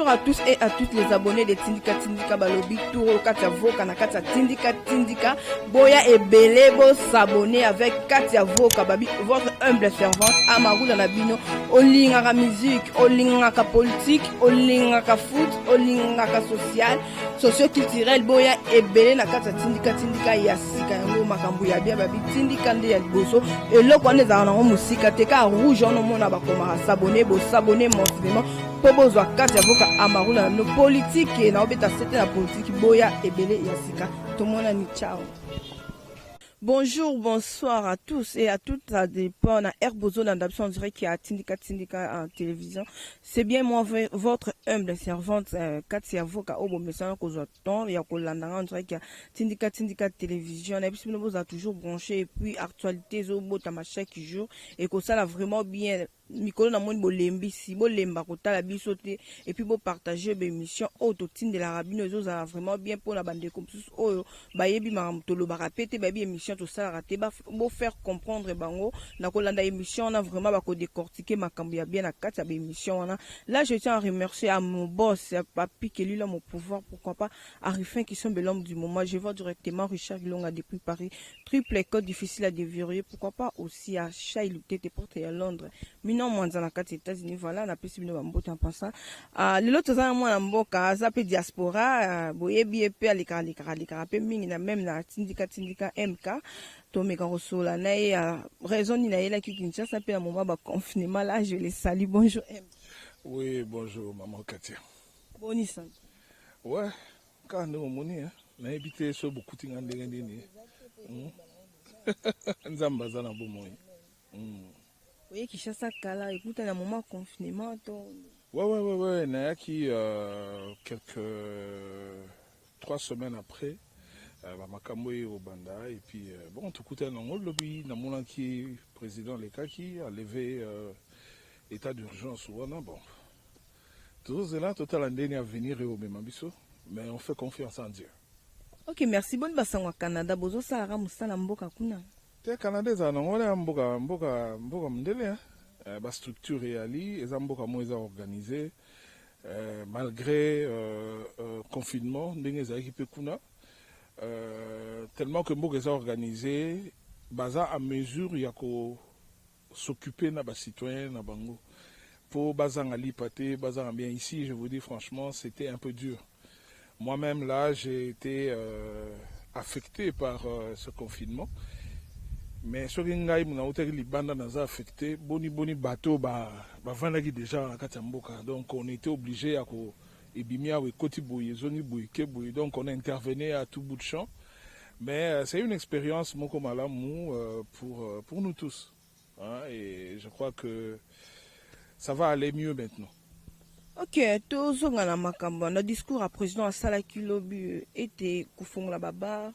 Bonjour à tous et à toutes les abonnés de Tindika Tindika Balobi Touro Katia Voka na Katia Tindika Tindika Boya et Belebo s'abonner avec Katia Voka Babi, votre humble servante Amarou dans la bino. Olingaka musique, olingaka politique, olingaka foot, olingaka social, socio-culturel. Boya et Belé na Katia Tindika Tindika Yasika yango makambu ya bia Babi Tindika nde ya liboso. Et là quand les arnaques musika teka rouge on mona bakoma s'abonner bo s'abonner mensuellement. Pobozwa Katia Voka Amarula no politique na obeta c'était la politique boya ebele yasika tout le monde ni ciao. Bonjour, bonsoir à tous et à toutes, ça dépend na Herbozo d'adoption direct qui a Tindika Tindika en télévision. C'est bien moi votre humble servante Katia Voka Obo Messana Kozoton ya kolanda en direct qui a Tindika Tindika télévision. Et puis nous vous a toujours branché et puis actualité zo bota chaque jour et que ça l'a vraiment bien mikolo na moni bolembi si bolemba kotala biso te et puis bo partager l'émission auto tin de la rabino zo za vraiment bien pour la bande comme oyo bayebi mamtolo ba répéter bayebi émission tout ça raté ba bo faire comprendre bango na kolanda émission on a vraiment ba ko décortiquer makambo ya bien na kati ya émission on a. Là je tiens à remercier à mon boss à papi qui lui là mon pouvoir pourquoi pas Arifin qui sont l'homme du moment. Je vois directement Richard Longa depuis Paris, triple code difficile à déverrouiller, pourquoi pas aussi à Chailou Tété porté à Londres. Non, moi, dans la carte États-Unis, voilà, la possibilité de m'embouter en passant. Le lot, ça, moi, mboka, ça peut diaspora, boye, biepe, alikara, mingi, na même la tindika MK, tomeka rosola, na raison, il a qui Kinshasa, ça peut à moment, confinement, là, je les salue, bonjour, M. Oui, bonjour, maman Katia. Bonne santé. Ouais, quand nous, on est, on a habité sur beaucoup de gens, Nzamba, ça, n'a pas moins. Oui, Kinshasa kala écoute à un moment confinement Ouais, n'a qui quelques 3 semaines après makambo au banda et puis bon tout coûte un lobby na mon qui président les cas qui a levé état d'urgence ou non bon tout cela total andeni à venir au même biso mais on fait confiance en Dieu. OK, merci bonne basangwa Canada bozo sala musala mboka kuna te Canada za ngole mboka mndele ba structure yali eza mboka mo eza organisé malgré confinement ndenge za équipe kuna tellement que mboka eza organisé baza à mesure ya ko s'occuper na ba citoyens na bango pour bazanga lipate bazanga bien ici je vous dis franchement c'était un peu dur. Moi-même là j'ai été affecté par ce confinement. Mais ce qui est affecté, boni bateau vandaki déjà à Katamboka. Donc on était obligé à donc on intervenait à tout bout de champ. Mais c'est une expérience pour nous tous. Hein, et je crois que ça va aller mieux maintenant. OK, tout na makambo na discours à président Sala Kilobi était kufunga baba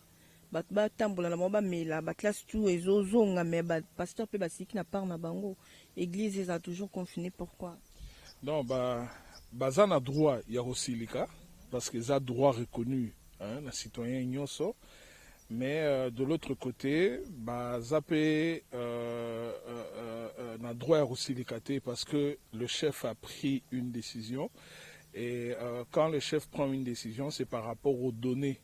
ba tambola na moba mela ba classe tout ezozonga mais ba pasteur pe basiki na part na bango église a toujours confiné pourquoi? Non ça na droit ya rosilika parce que ça droit reconnu hein na citoyen nyonso mais de l'autre côté ça peut na droit ya rosilika parce que le chef a pris une décision et quand le chef prend une décision c'est par rapport aux données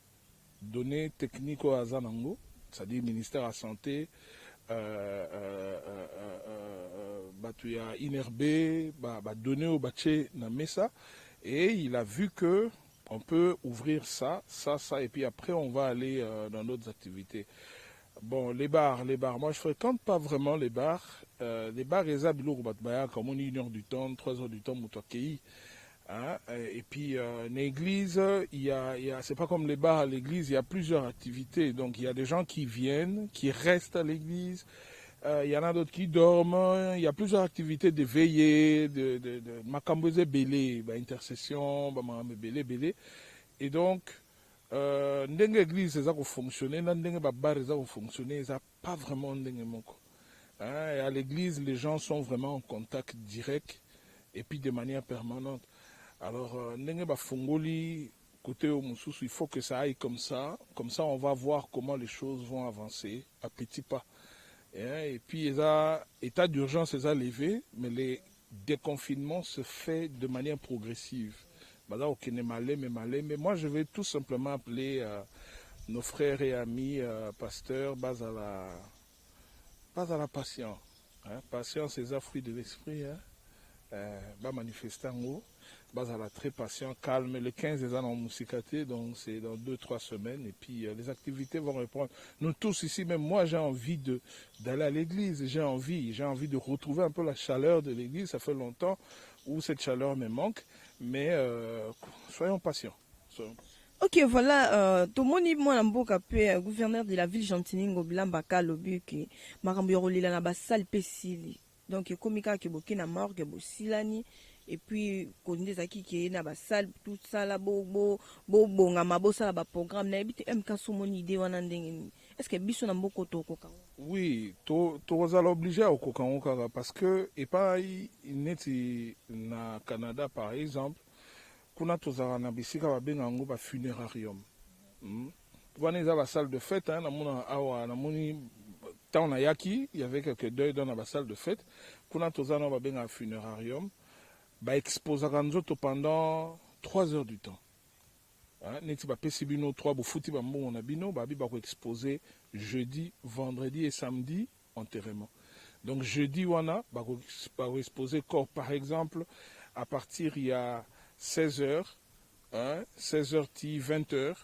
techniques au Azanango, c'est-à-dire ministère de la Santé, Batuya Inerbe, donner au Baché Namesa, et il a vu que on peut ouvrir ça, et puis après on va aller dans d'autres activités. Bon, les bars, moi je fréquente pas vraiment les bars. Les bars, ils ont comme on 1 heure du temps, 3 heures du temps, Moutokei. Hein? Et puis, l'église, c'est pas comme les bars à l'église, il y a plusieurs activités. Donc, il y a des gens qui viennent, qui restent à l'église. Il y en a d'autres qui dorment. Il y a plusieurs activités de veillée, de makamboze belé, intercession, belé. Et donc, ndenge église, ça va fonctionner, ndenge bar, ça va fonctionner, ça pas vraiment ndenge moko. Et à l'église, les gens sont vraiment en contact direct et puis de manière permanente. Alors, côté il faut que ça aille comme ça on va voir comment les choses vont avancer à petits pas. Et puis, l'état d'urgence est levé, mais les déconfinements se fait de manière progressive. baza okene malembe. Moi, je vais tout simplement appeler nos frères et amis pasteurs, base à la patience. Hein. Patience, c'est un fruit de l'esprit. Hein. Manifestant la très patient, calme. Le 15 des ans en musicalité, donc c'est dans 2-3 semaines. Et puis les activités vont reprendre. Nous tous ici, même moi, j'ai envie d'aller à l'église. J'ai envie de retrouver un peu la chaleur de l'église. Ça fait longtemps où cette chaleur me manque. Mais soyons patients. Ok, voilà, tomoni mwana mboka pe gouverneur de la ville Gentilini Bilamba Kalobi ki makambo ya kolela na basale pe sili. Donc ekomi kaka ke boke na morgue bosilani et puis konde ezaki ke na basale tout ça là bongama bosala ba programme na ebite MK somoni idée wana ndenge nini. Est-ce que biso na mboko tokoka? Oui, tozala obligé à okokango kaka parce que epai neti na Canada par exemple kuna tozala na bisika babenga yango ba funerarium. Wana eza ba salle de fête hein, namona awa namoni tant na yaki, il y avait quelques deuils dans la salle de fête. Kuna tozala na babenga funerarium, ba exposaka nzoto pendant 3 heures du temps. Hein, neti ba pesi bino 3 bofuti ba mbongo na bino, ba bi ba ko exposer jeudi, vendredi et samedi enterrement. Donc jeudi wana ba ko exposer corps par exemple à partir il y a 16h, hein, 16h ti 20h,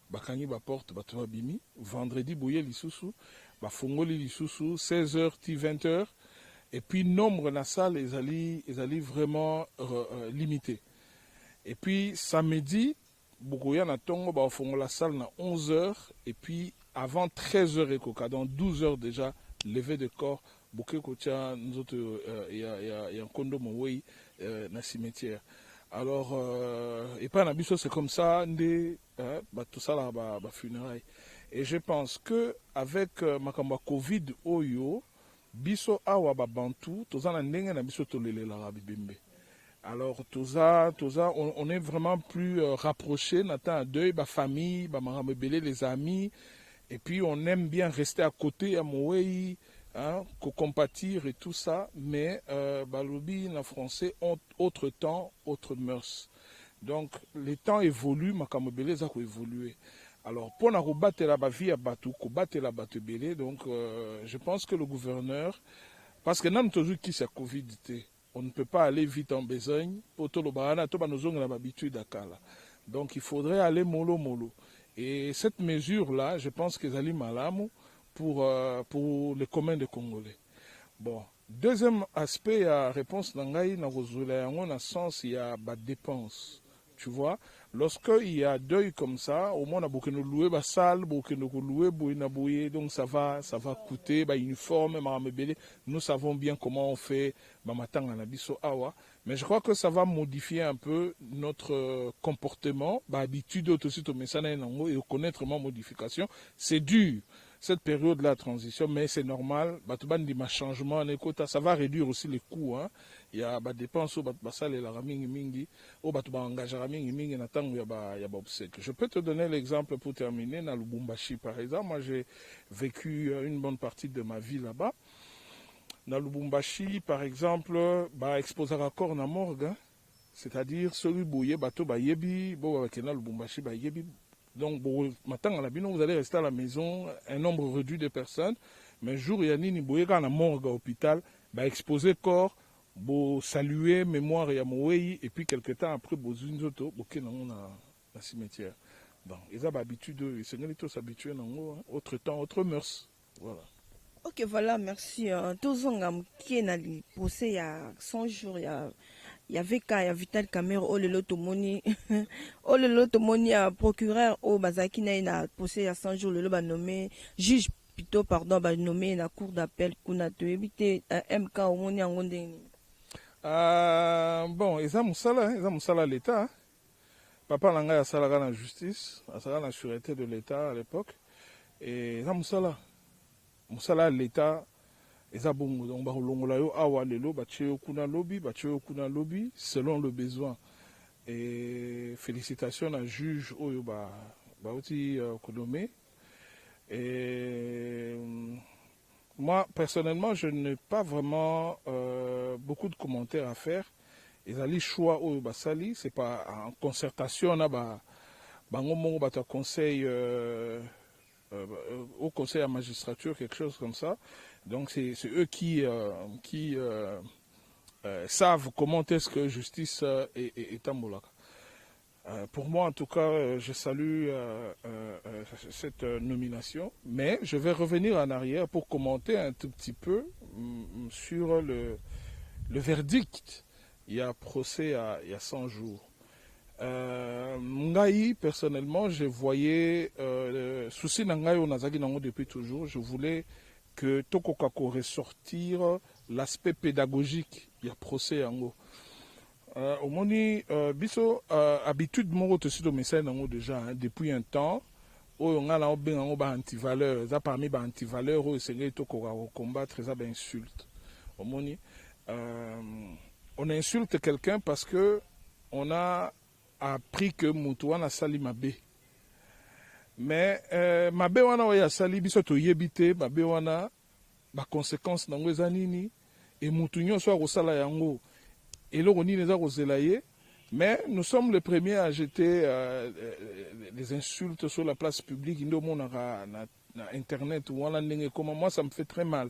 bakangi ba porte bato babimi, vendredi boye lisusu, ba fongoli lisusu 16h ti 20h et puis nombre na salle ezali vraiment limité. Et puis samedi bokoya na tongo ba fongola salle na 11h et puis avant 13h ekoka dans 12h déjà levé de corps boke kotia nzoto ya kondo mowei na cimetière. Alors, et pas n'abisso, c'est comme ça, tout ça là, funérailles. Et je pense que avec makamba Covid oyo, biso awa bantu, toza na ndenge na biso tolele la bibembe. Alors, on est vraiment plus rapprochés, n'attend un deuil, famille, maramebele, les amis, et puis on aime bien rester à côté à Moei. Hein, compatir et tout ça, mais balobi en français ont autre temps, autre mœurs. Donc les temps évoluent, makamobele ça a évolué. Alors pour na rebattre la vie à Batou, combattre la bateau belé, donc je pense que le gouverneur, parce que nous toujours qui c'est Covid, on ne peut pas aller vite en besogne, pour tout le barana, tout nous on a l'habitude à Kala. Donc il faudrait aller mollo. Et cette mesure là, je pense que Zali Malamu pour le commun des Congolais. Bon, deuxième aspect, il y a réponse d'Angaï, dans le sens, il y a des dépenses. Tu vois, lorsqu'il y a deuil comme ça, au moins on a beaucoup de louer la salle, beaucoup de louer, donc ça va coûter, uniforme, nous savons bien comment on fait, mais je crois que ça va modifier un peu notre comportement, habitude aussi et connaître ma modification. C'est dur. Cette période de la transition, mais c'est normal, changement, ça va réduire aussi les coûts. Hein. Il y a des dépenses, je peux te donner l'exemple pour terminer, dans Lubumbashi par exemple. Moi j'ai vécu une bonne partie de ma vie là-bas. Dans Lubumbashi par exemple, exposer à corps na morgue, c'est-à-dire celui bouillé, bateau yebi, Lubumbashi yebi. Donc, maintenant, vous allez rester à la maison, un nombre réduit de personnes, mais jour et nuit, vous allez à la morgue à l'hôpital, exposer corps, saluer mémoire et amoué, et puis quelques temps après, vous allez dans la cimetière. Donc, ils ont l'habitude, ils s'habituent à autre temps, autre mœurs. Voilà. Ok, voilà, merci. Tous qui est posé il y a 100 jours, il y avait qu'à Vital Camero, oh le lotomoni, oh le lotomoni, procureur, oh Bazaki na posé il y a 100 jours, le loba nommé, juge plutôt, pardon, nommé la cour d'appel, qu'on a te évité MK au moni en gondé. Bon, ils ont ça l'État. Papa Langa a ça la justice, a ça la sûreté de l'État à l'époque, et ils ont ça musala l'État eza bongo donc balongola yo awa lelo batie kuna lobby selon le besoin et félicitations à juge oyo oti konome. Et moi personnellement je n'ai pas vraiment beaucoup de commentaires à faire ezali choix oyo basali, c'est pas en concertation na bango mongo bato conseil au conseil à magistrature, quelque chose comme ça. Donc c'est eux qui savent comment est-ce que justice est ambolaka. Pour moi, en tout cas, je salue cette nomination, mais je vais revenir en arrière pour commenter un tout petit peu sur le verdict. Il y a procès il y a 100 jours. Ngai, personnellement, je voyais souci Ngai Onazaki Nango depuis toujours. Je voulais que Tokokako ressortir l'aspect pédagogique. Il y a procès Yango. Au moni, biso habitude moro te sito message Nango déjà depuis un temps. Oyo ngala obenga ngo ba anti-valeur, ça parmi ba anti-valeur oyo sengeli Tokokako combattre ça ba insulte. Au moni, on insulte quelqu'un parce que on a appris que Moutouana sali mabe. Mais mabe wana oya sali biso to yebite mabe wana ba conséquence nango ezanini et Moutounyo soit rosala yango et le roni neza rozelaye. Mais nous sommes les premiers à jeter des insultes sur la place publique. Na internet ou comment moi ça me fait très mal.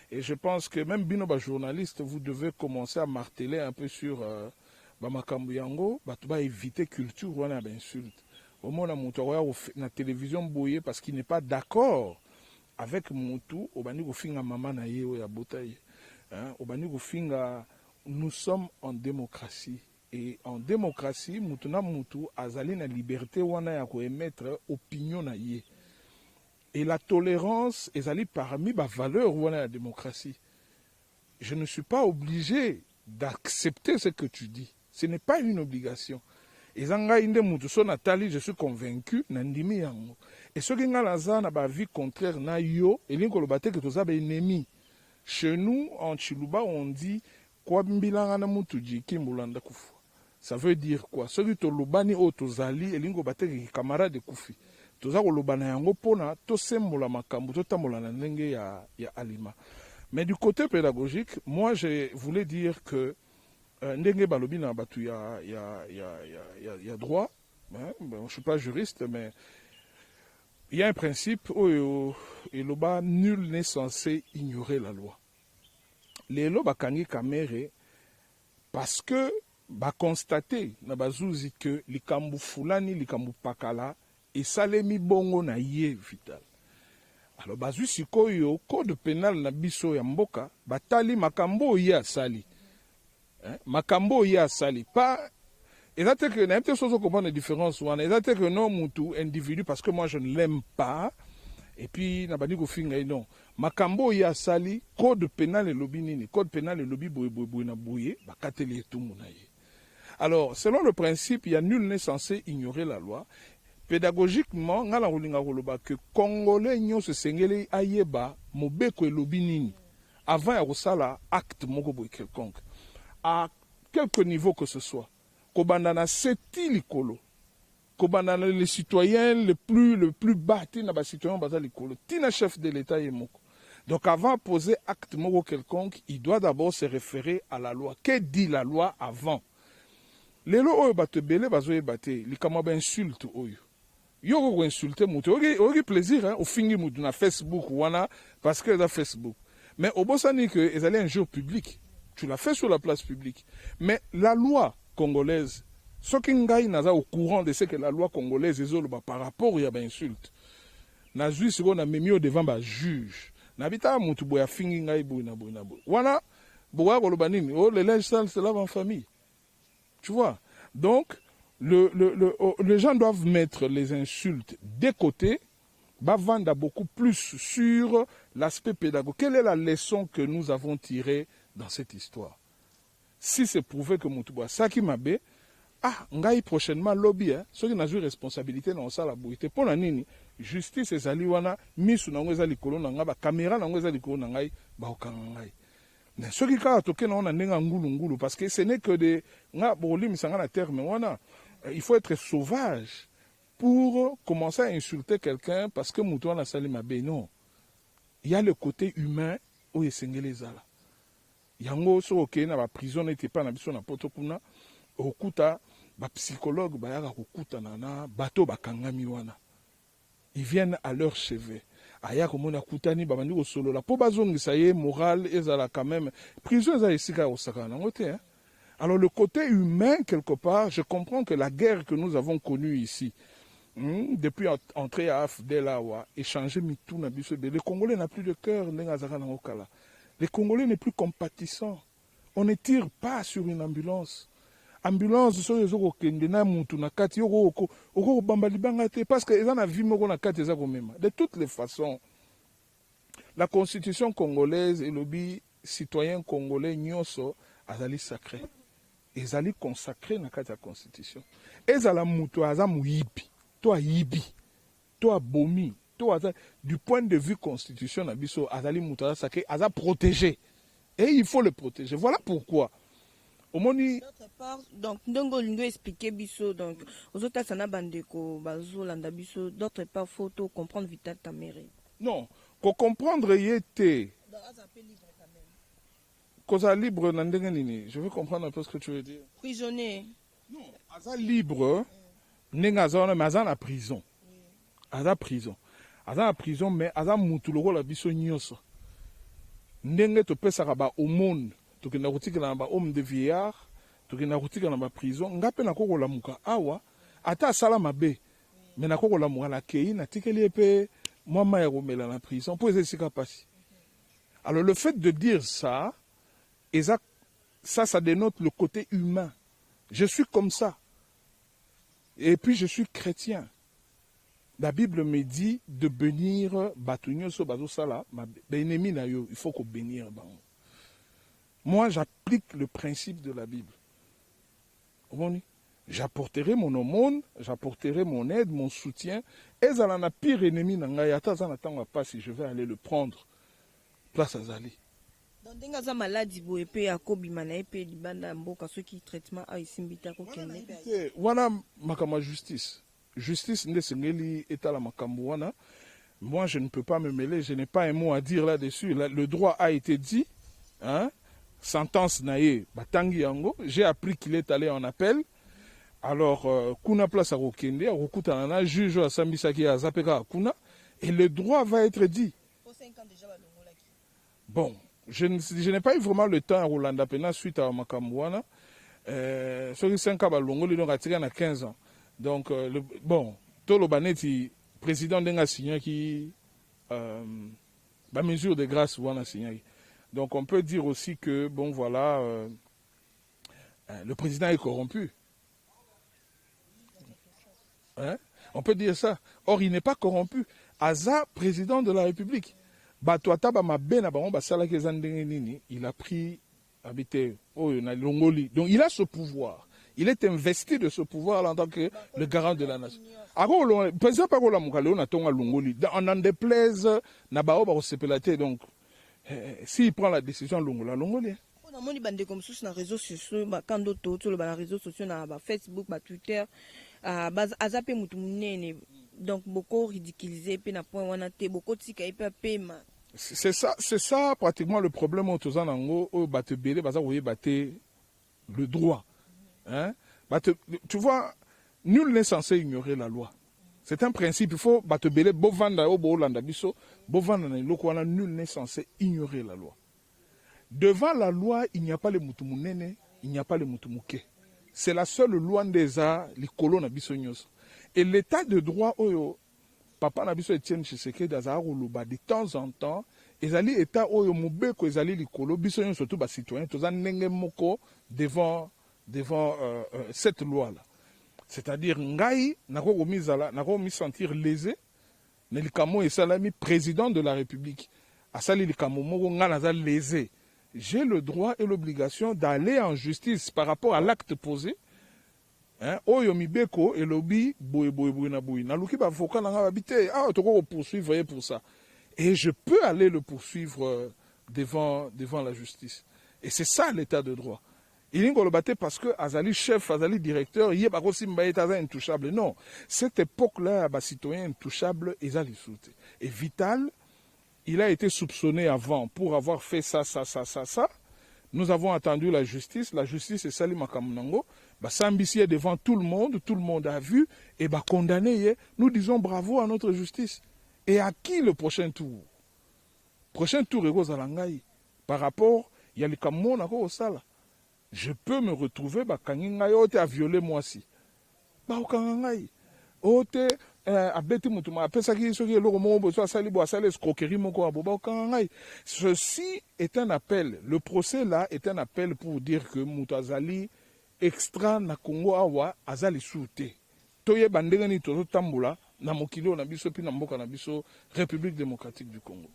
Et je pense que même binoba journaliste, vous devez commencer à marteler un peu sur Bamakambu Yango, bah éviter culture ou insulte. Au moins la télévision bouillée parce qu'il n'est pas d'accord avec Moutou, au bani finga maman na ye ou ya botaye. Au bani finga, nous sommes en démocratie. Et en démocratie, Moutuna Moutou azali na liberté wana ya ko émettre opinion na ye. Et la tolérance est parmi les valeurs de la démocratie. Je ne suis pas obligé d'accepter ce que tu dis. Ce n'est pas une obligation. Et je suis convaincu, et ce qui est la vie contraire, ennemi. Chez nous, en Chiluba, on dit ça veut dire quoi? Ce qui est le otozali, et camarade de Koufi. Toza kolobana yango pona to sembola makambu to tambola na ndenge ya alima. Mais du côté pédagogique, moi je voulais dire que ndenge balobi na batu ya droit, hein, bon, je suis pas juriste mais il y a un principe oyo eloba nul n'est censé ignorer la loi. Lelo bakangi kamere parce que ba constater na bazuzi que likambu fulani likambu pakala et salemi bongo na ye vital. Alors bazui sikoyo code pénal na biso ya mboka batali makambo ya sali. Makambo ya sali pas exacte que n'a pas chose comprendre la différence ou exacte que non mutu individu parce que moi je ne l'aime pas et puis na bani ko finga non makambo ya sali code pénal et lobby nini code pénal et lobby boy na boye bakateli etumu na ye. Alors selon le principe il y a nul n'est censé ignorer la loi. Pédagogiquement, ngala rolinga roloba que Congolais nyonso sengeli ayeba mobeko elobi nini avant ya kosala acte moko boy quelconque à quelque niveau que ce soit. Kobandana seti likolo. Kobandana les citoyens le plus bas tina ba citoyens baza likolo. Tina chef de l'état yemoko. Donc avant de poser acte moko quelconque, il doit d'abord se référer à la loi. Que dit la loi avant? Lelo oyo bato belé bazo yebate likama ba insulte oyo. Yo ko insulter mutu ogi plaisir hein au fingi mutu na Facebook wana parce que dans Facebook mais au bosani que ils allaient un jour public tu l'as fait sur la place publique mais la loi congolaise ce qui ngai naza au courant de ce que la loi congolaise ezoloba par rapport ya ba insulte na zui siko na memio devant ba juge na bita mutu boya fingi ngai boy na boy wana boya koloba nini oh le linge sale se lave en famille tu vois donc les gens doivent mettre les insultes de côté, vendre beaucoup plus sur l'aspect pédagogique. Quelle est la leçon que nous avons tirée dans cette histoire? Si c'est prouvé que Moutouba Saki Mabe, ngai prochainement lobby, ceux qui n'ont pas responsabilité dans ça la bouité. Pour la nini, justice et zaliwana, misu na ngweza likolo na ngaba, caméra na ngweza likolo na ngai, ba okangai. Mais ceux qui ont toqué na nenga ngulu parce que ce n'est que des nga boli misanga na terme wana. Il faut être sauvage pour commencer à insulter quelqu'un parce que Moutouana Salima B. Non. Il y a le côté humain où il y a yango so okei na baprison ete epai na biso na poto kuna okuta bapsychologue bayaka kokutana na bato bakangami wana. Ils viennent à leur chevet. Aya komona kutani babandi kosolola po bazongisa ye moral ezala quand même prison eza esika osaka nango te hein. Alors le côté humain quelque part, je comprends que la guerre que nous avons connue ici depuis entrer à Afdelawa, échanger mitou na biso, le Congolais n'a plus de cœur ndengazaka nango kala. Le Congolais n'est plus compatissant. On ne tire pas sur une ambulance. Ambulance so ezoko kende na mutu na kati yoko oko bamba libanga te parce que eza na vie moko na kati eza komema. De toutes les façons, la constitution congolaise et le citoyen congolais nyonso azali sacré. Ezali consacré na kati ya constitution. Ezala mutu aza muyibi, to ayibi, to abomi, to aza du point de vue constitution na biso azali mutu aza sacré, aza protégé. Et il faut le protéger. Voilà pourquoi. D'autre part, donc, ndongo lingo expliquer biso, donc, aux autres, ça n'a bandeko, bazo, landa biso, d'autre part, faut tout comprendre vital ta mère. Non, qu'on comprendre y était. Causa libre, nandenge. Je veux comprendre un peu ce que tu veux dire. Prisonnier. Non, aza libre, nengaza, mais aza na prison. Aza prison. Aza na prison, mais aza mutuloko la biso nyoso. Ndenge to pesaka ba au monde. Toki na rutika na ba homme de vieillard, toki na rutika na ba prison, ngape na koko la muka awa, ata sala mabe, mais na koko la muka la kei, na tikeli epe, mama ya romela na prison, pour ese sika pasi. Alors le fait de dire ça, ça dénote le côté humain. Je suis comme ça. Et puis je suis chrétien. La Bible me dit de bénir Batunyo so bazo sala, ma ennemi na yo, il faut qu'on bénir. Moi, j'applique le principe de la Bible. J'apporterai mon aumône, j'apporterai mon aide, mon soutien. Et ça n'a pire ennemi n'angayata, ça n'attend pas si je vais aller le prendre. Place à Zali. Donc, denga za maladie bo epé akobi mana epé libanda mboka ceux qui traitement a isimbita ko kenne. Voilà makama justice. Justice nde sengeli etala makambo wana. Moi, je ne peux pas me mêler, je n'ai pas un mot à dire là-dessus. Le droit a été dit, hein? Sentence naye batangi yango, j'ai appris qu'il est allé en appel. Alors kuna place à Rokende, Rokuta na juge à Sambisaki à Zapeka kuna et le droit va être dit. Bon, je n'ai pas eu vraiment le temps à Rolanda Pena suite à Makamouana. Sur les 5 ans, Longoli donc attiré à 15 ans. Donc bon, Tolo Baneti président d'Enga signé qui mesure de grâce wana signé. Donc on peut dire aussi que, bon voilà, le président est corrompu. Hein? On peut dire ça. Or, il n'est pas corrompu. Aza, président de la République. Il a pris, habité, Longoli. Donc il a ce pouvoir. Il est investi de ce pouvoir en tant que le garant de la nation. On en déplaise, donc, s'il prend la décision, Longola. On a moni bande comme sur les réseaux sociaux, quand d'autres sur les réseaux sociaux, na Facebook, Twitter, azape mutumunene, donc beaucoup ridiculisé, pe na point wana te, beaucoup tika ipa pema. C'est ça pratiquement le problème au Tozanango, au Batebele, baza voye bate le droit. Hein? Tu vois, nul n'est censé ignorer la loi. C'est un principe, il faut battre bovanda au bolanda biso, bovanda na lokwana, nul n'est censé ignorer la loi. Devant la loi, il n'y a pas le mutumunene, il n'y a pas le mutumuke. C'est la seule loi des arts, les colons na biso nyos. Et l'état de droit oyo papa na biso Etienne Tshisekedi azaro loba de temps en temps, ezali état oyo mubeko ezali likolo biso nyos surtout ba citoyen toza ndenge moko devant cette loi là. C'est-à-dire, Ngaï, nako mi sentir lésé, Nelikamo et Salami, président de la République. Asali Likamo Moko Nganaza lésé. J'ai le droit et l'obligation d'aller en justice par rapport à l'acte posé. Oyo Mibeko et Lobi, Boui. Naluki Bavoka Nanga habité. Ah, tu peux poursuivre pour ça. Et je peux aller le poursuivre devant la justice. Et c'est ça l'état de droit. Il est battu parce que Azali chef, Azali directeur, il est aussi intouchable. Non, cette époque-là, les citoyens intouchables, ils allaient sauter. Et Vital, il a été soupçonné avant pour avoir fait ça. Nous avons attendu la justice est sali makamunango, bah s'ambitier devant tout le monde a vu, et bah condamné. Nous disons bravo à notre justice. Et à qui le prochain tour? Prochain tour, par rapport, il y a les Cameroun au sala. Je peux me retrouver, bah kangingaï, ote a violé moi si. Bah au kangingaï. Ote, abeti mutuma, pesaki soki eloko moko so asali bo asali escroquerie moko aboba au kangingaï. Ceci est un appel. Le procès là est un appel pour dire que Moutazali extra na Congo awa azali soute. Toye bandega ni tozo tambula na mokilo na biso pi na mboka na biso République démocratique du Congo.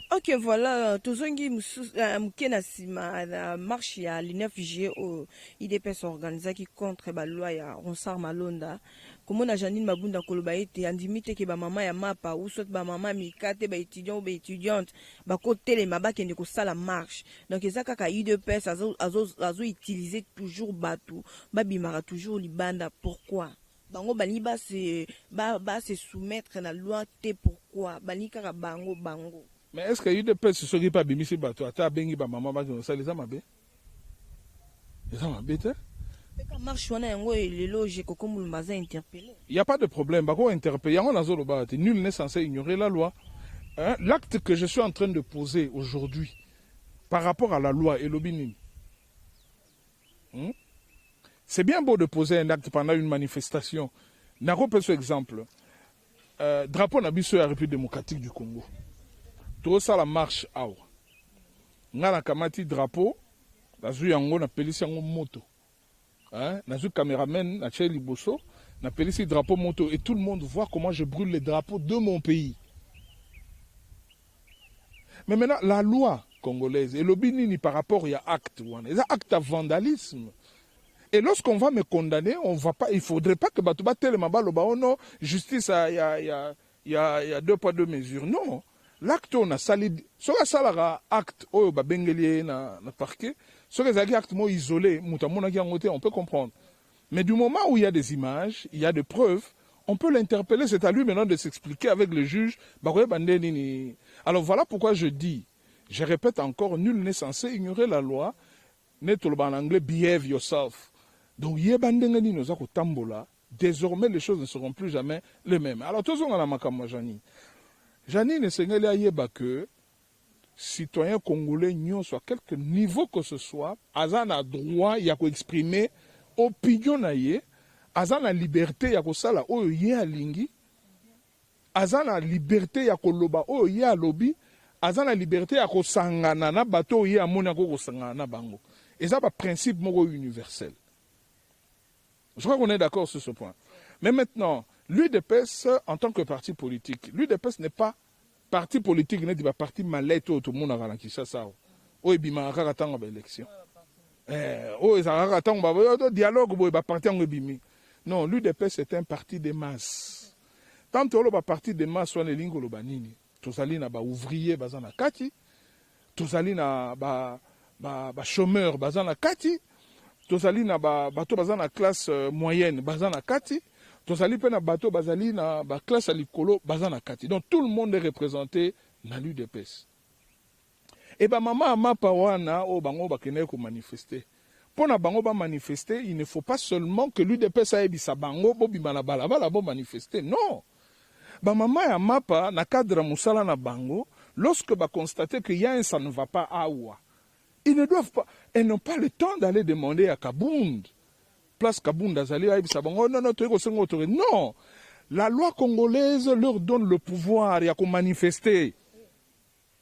Ok, voilà, tozongi mouké na sima la marche ya le 9 juillet au IDPS organisé qui contre la loi ya Ronsard Malonda. Comment na Janine Mabunda koloba ete andimite ke ba mama ya mapa ou soit ba mama mikate ba étudiant ou ba étudiante ba côté les mabaki ne ko sala marche. Donc ezaka ka IDPS azo utiliser toujours batou, ba bimara toujours libanda. Pourquoi? Bango bani ba se soumettre na loi te pourquoi? Bani kaka bango. Mais est-ce qu'il y a eu des personnes qui ne sont pas bimisi bateau? Ata bengi ba maman ba ça les amabe. Les amabe te? Il n'y a pas de problème. Bako interpellé. Nul n'est censé ignorer la loi. Hein? L'acte que je suis en train de poser aujourd'hui par rapport à la loi et l'obinin. C'est bien beau de poser un acte pendant une manifestation. Nako peut exemple. Drapeau nabiso la République démocratique du Congo. Tout ça la marche awa. Ngana kamati drapeau, nazu yango na pelisi yango moto. Hein? Nazu caméraman na cheli bosso, na pelisi drapeau moto et tout le monde voit comment je brûle les drapeaux de mon pays. Mais maintenant la loi congolaise et l'obinini par rapport à acte wana, c'est acte de vandalisme. Et lorsqu'on va me condamner, on va pas, il faudrait pas que Batouba tellement baloba oh non, justice il y a deux poids deux mesures. Non. L'acte on a sali, soit salara acte oh ba bengelie na parquet, soit les actes mo isolés, mutamona qui en on peut comprendre. Mais du moment où il y a des images, il y a des preuves, on peut l'interpeller. C'est à lui maintenant de s'expliquer avec le juge. Alors voilà pourquoi je dis, je répète encore, nul n'est censé ignorer la loi. Net en anglais, behave yourself. Donc yebandengani nous a tambola. Désormais les choses ne seront plus jamais les mêmes. Alors tous on a la makama Janine. Janine ne s'engage yeba que citoyen congolais n'y soit quelque niveau que ce soit, azan a droit ya ko exprimer opinion na ye, azan a liberté ya ko sala o ye alingi, azan a liberté ya ko loba o ye alobi, azan a liberté ya ko sangana na bato ye amona ko sangana na bango. Et ça, c'est un principe universel. Je crois qu'on est d'accord sur ce point. Mais maintenant, l'UDPS, en tant que parti politique, l'UDPS n'est pas parti politique, n'est pas parti malette tout le monde a ralenti ça. Oh, et bien, on a attendre l'élection. Oh, ils ont attendre dialogue, ils ont parti en bimi. Non, l'UDPS est un parti de masse. Tant que le parti de masse, on est lingo le banini. Tous allés na ba ouvrier, bazana kati. Tous allés na ba chômeur bazana kati, tozali na bato bazana classe moyenne bazana kati, tozali pe na bato bazali na classe alikolo bazana kati. Donc tout le monde est représenté dans l'UDPS. Et maman mapa wana o bango bakene ko manifester. Pour na bango ba manifester, il ne faut pas seulement que l'UDPS aebisa bango bo bimana balabala bo manifester. Non. Maman ya mapa na cadre musala na bango, lorsque ba constater que y a un ça ne va pas awa. Ils ne doivent pas, ils n'ont pas le temps d'aller demander à Kabound. Place Kabound, non, la loi congolaise leur donne le pouvoir, il y a qu'on manifester.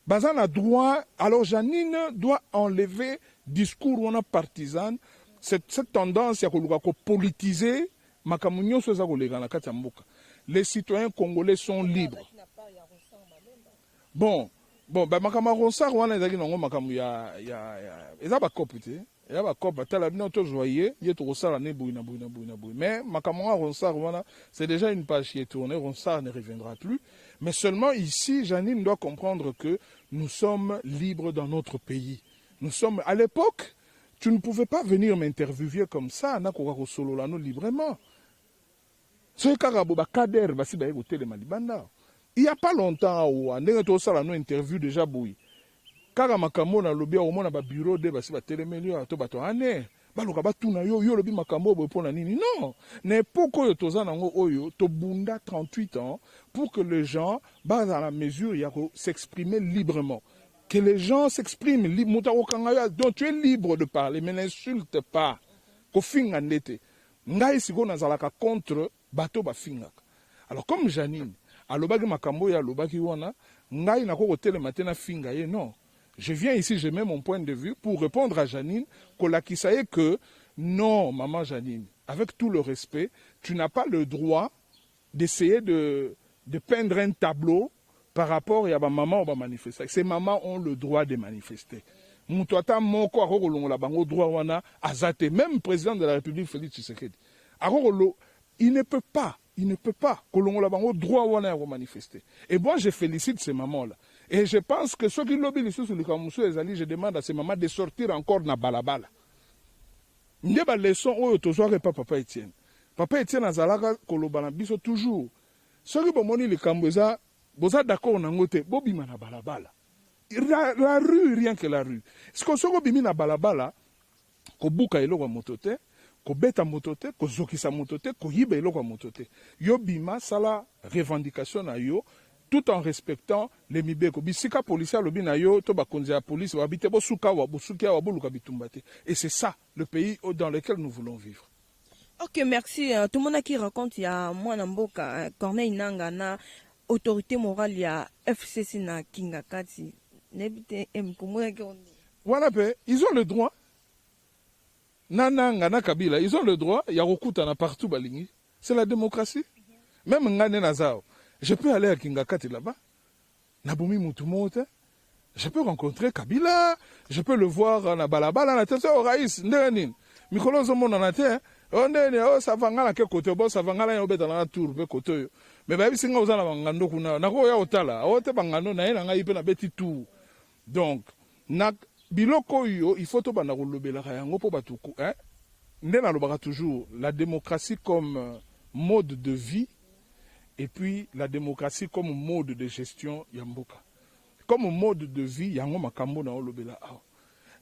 Bazan a droit, alors Janine doit enlever discours où on a partisan, cette tendance à politiser, les citoyens congolais sont libres. Bon, makama Ronsard wana ezaki nango makamu ya eza ba copte. Ya ba cop batala bino to joyer, yeto Ronsard ne bouina. Mais makamu Ronsard wana, c'est déjà une page qui est tournée, Ronsard ne reviendra plus, mais seulement ici Janine doit comprendre que nous sommes libres dans notre pays. Nous sommes à l'époque, tu ne pouvais pas venir m'interviewer comme ça, na ko solo là librement. Ce karabo ba kader basi ba écouter les malibanda. Il n'y a pas longtemps, on a une interview déjà bouillie. kaka makambo na lobia au mona ba bureau de basi ba telemeli to bato ane baloka batuna yo lobi makambo bo pona nini non n'époque oyo toza nango oyo to bunda 38 ans pour que les gens bas dans la mesure ya ko s'exprimer librement, que les gens s'expriment librement. Donc tu es libre de parler mais n'insulte pas ko finga ndete ngai siko nazalaka contre bato ba fingaka. Alors comme Janine alobaki makambo ya alobaki wana ngai nako ko telema tena finga ye non. Je viens ici, je mets mon point de vue pour répondre à Janine, que non, maman Janine, avec tout le respect, tu n'as pas le droit d'essayer de peindre un tableau par rapport à ma maman ou à manifester. Ces mamans ont le droit de manifester. Moutouata moko akoko la bango droit wana azate, même président de la République Félix Tshisekedi. Il ne peut pas kolongola bango droit wana ya manifester. Et moi je félicite ces mamans là. Et je pense que ceux qui lobby sur le Kamoussou et Zali, je demande à ces mamans de sortir encore na balabala. N'y a pas de leçon où tu sois pas Papa Etienne. Papa Etienne a zalaka kolobana biso toujours. Ceux qui bomoni le Kamouza, boza d'accord na ngote, bobima na balabala. La rue, rien que la rue. Ce qu'on se bimi na balabala, ko buka eloko motote, ko beta motote, ko zokisa motote, ko yiba eloko motote. Yo bima sala revendication na yo, tout en respectant les mibeko. Bisika policier lobi na yo to bakonzi ya police wabite bo suka wa bosukia wa boluka bitumbate. Et c'est ça le pays dans lequel nous voulons vivre. Ok, merci. Tout le monde qui raconte il y a moi Namboka Corneille Nanga na autorité morale il y a FCC na Kingakati. Nebite M komona ki on. Voilà pe, ils ont le droit. Nanga na Kabila, ils ont le droit, ya rokuta na partout balingi. C'est la démocratie. Même ngane nazao. Je peux aller à Kingakati là-bas. Naboumi Moutumote. Je peux rencontrer Kabila. Je peux le voir na balabala na tête au Raïs. Ndenin. Mikolo zomo na terre. On est oh ça va ngala ke côté bon ça va ngala yo beta na tour be côté. Mais ba bisinga uzana bangando kuna. Na ko ya otala. Ote bangando na ina ngai pe na beti tout. Donc na biloko yo il faut to bana ko lobela yango po batuku hein. Ndena lobaka toujours la démocratie comme mode de vie. Et puis la démocratie comme mode de gestion yamboka. Comme mode de vie, yango makambo na olobela.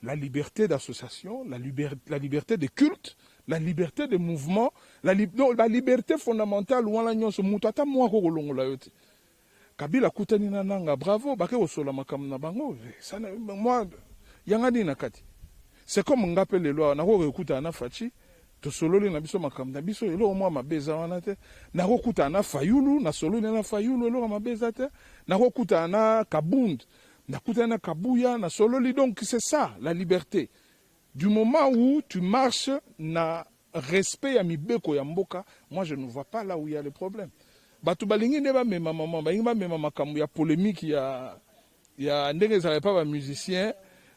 La liberté d'association, la liberté de culte, la liberté de mouvement, la liberté fondamentale ou la nyonso mutata mwa ko longola yote. Kabila kutani na nanga bravo bake osola makambo na bango. Ça moi yangani na kati. C'est comme ngape le loi na ko ekuta na fachi. To sololi na biso makamda biso elo mwa mabeza wana te na kokuta na fayulu na sololi na fayulu elo mabeza te na kokuta na kabund na kuta na kabuya na sololi. Donc c'est ça la liberté du moment où tu marches na respect ya mibeko ya mboka. Moi je ne vois pas là où il y a le problème. Batu balingi ne ba mema maman balingi ba mema makambu ya polémique ya ndenge ça pas ba musicien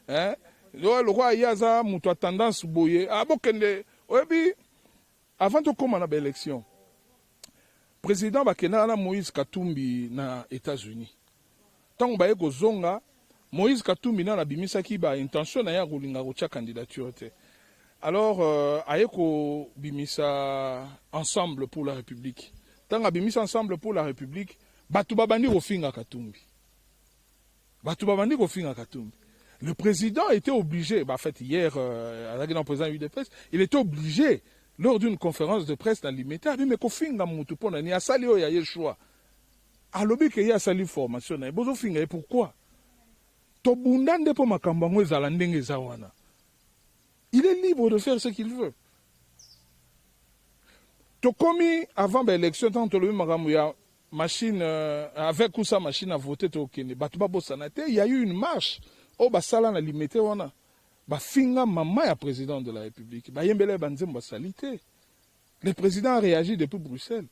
hein le roi yaza muto tendance boye abokende. Oui, avant de commencer l'élection, le président Bakena Moïse Katumbi na États-Unis. Tant que Zonga, Moïse Katumbi na bimisa ki ba intention na ya kolinga kocha candidature te. Alors ayeko bimisa ensemble pour la République. Tant que bimisa ensemble pour la République, batu babandi kofinga Katumbi. Batu babandi kofinga Katumbi. Le président était obligé, en fait hier, le président UDPS, il était obligé, lors d'une conférence de presse dans l'immédiat, mais kofinga mutu pona ni asali o ya Yeshua. Alobi ke ya sali formation na bozo finga et pourquoi? To bundande po makambo ngo ezala ndenge zawana. Il est libre de faire ce qu'il veut. To komi avant l'élection tant to le makambo ya machine avec ou sa machine à voter to kene batuba bosanate, il y a eu une marche. Oh, basala na limité wana. Ba finga mama ya président de la République. Ba yembele banzem ba salité. Le président a réagi depuis Bruxelles.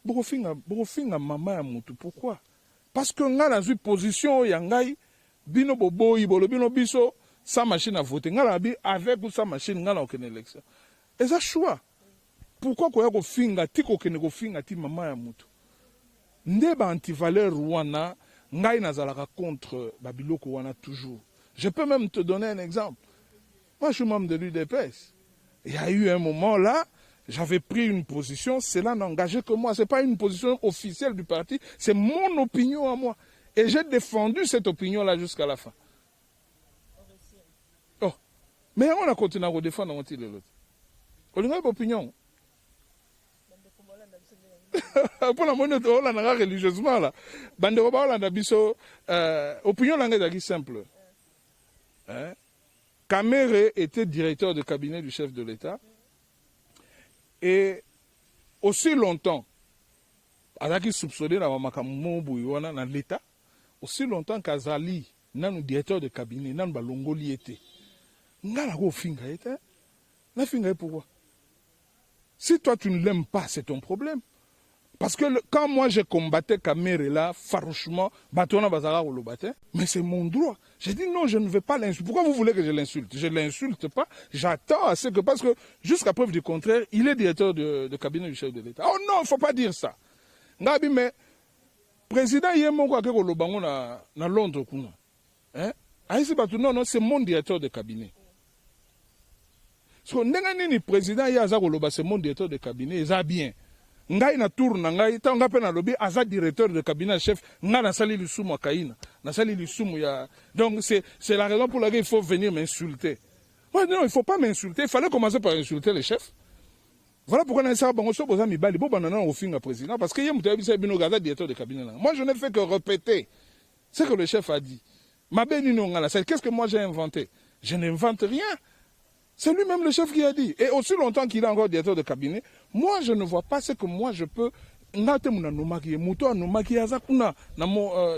Boko finga mama ya mutu. Pourquoi? Parce que nga dans une position ya ngai bino bobo ibolo bino biso sa machine à voter. Nga bi avec ou sa machine nga na aucune élection. Et ça choix. Pourquoi ko ya ko finga tiko kene ko finga ti mama ya mutu? Ndeba anti-valeur wana ngai nazalaka contre babiloko wana toujours. Je peux même te donner un exemple. Moi, je suis membre de l'UDPS. Il y a eu un moment là, j'avais pris une position, cela n'engageait que moi. Ce n'est pas une position officielle du parti, c'est mon opinion à moi. Et j'ai défendu cette opinion-là jusqu'à la fin. Mais on a continué à défendre l'autre. On a une opinion. Pour la monnaie, on a religieusement là. Bandero ba on a biso opinion langue simple. Hein? Kamere était directeur de cabinet du chef de l'État et aussi longtemps azaki soupçonné na makambo boyona na l'État aussi longtemps qu'Azali nanu directeur de cabinet nanu balongoli était. Ngala go finga était. Na finga pourquoi? Si toi tu ne l'aimes pas, c'est ton problème. Parce que quand moi je combattais Kamere là, farouchement, mais c'est mon droit. J'ai dit non, je ne vais pas l'insulter. Pourquoi vous voulez que je l'insulte? Je ne l'insulte pas. J'attends à ce que, parce que jusqu'à preuve du contraire, il est directeur de cabinet du chef de l'État. Oh non, il ne faut pas dire ça. Ngabi, mais président Yemoko a Kolobango na Londres. Hein? Non, non, c'est mon directeur de cabinet. Parce que le président Yazakoloba, c'est mon directeur de cabinet, il a bien. Ngai na tour na ngai tanga pe na lobby aza directeur de cabinet chef nga na sali lisumu akaina na sali lisumu ya donc c'est la raison pour laquelle il faut venir m'insulter. Ouais, non, il faut pas m'insulter, il fallait commencer par insulter les chefs. Voilà pourquoi na ça bango so boza mibali bo banana au finga président parce que yemu tabisa bino gaza directeur de cabinet là. Moi je n'ai fait que répéter ce que le chef a dit. Ma beni no ngala, c'est qu'est-ce que moi j'ai inventé? Je n'invente rien. C'est lui-même le chef qui a dit. Et aussi longtemps qu'il est encore directeur de cabinet, moi je ne vois pas ce que moi je peux.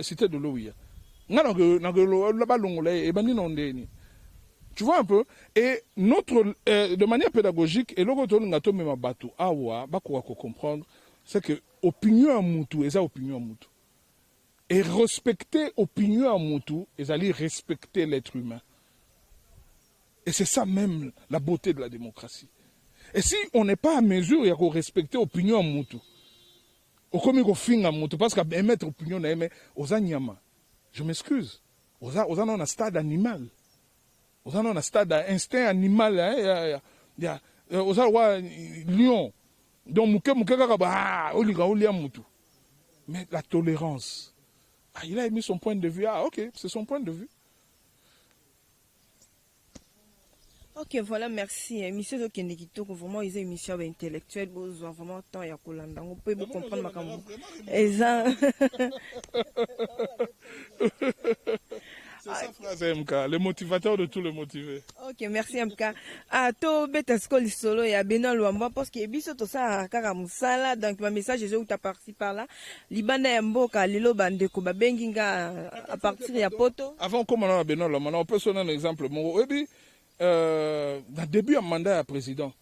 Cité de l'Ouïa. Tu vois un peu? Et de manière pédagogique, et comprendre, c'est que opinion à Moutou, et ça opinion à Moutou. Et respecter opinion à Moutou, et ça respecter l'être humain. Et c'est ça même la beauté de la démocratie. Et si on n'est pas à mesure, il y a qu'on respecter l'opinion de Moutou. Au comme il faut Moutou, parce qu'émettre l'opinion de aux Anyama. Je m'excuse. Aux on a stade animal. Aux on a stade instinct animal. Aux a lion. Donc Mouké Moutou. Mais la tolérance. Il a émis son point de vue. Ah ok, c'est son point de vue. Ok, voilà, merci. Monsieur Zokenekito, vraiment, ils ont une émission intellectuelle, vraiment, tant il y a Kolanda. On peut comprendre ma caméra. C'est ça, phrase MK, le motivateur de tout le motivé. Ok, merci MK. Ah, to beta skoli solo ya Benoît Luamba parce que biso to sa kaka musala donc ma message je où ta parti par là. Libanda ya mboka lilo bande ko babenginga à partir ya poto. Avant comme on a Benoît Luamba, on peut sonner un exemple. Mon ebi dans début à mandat ya président,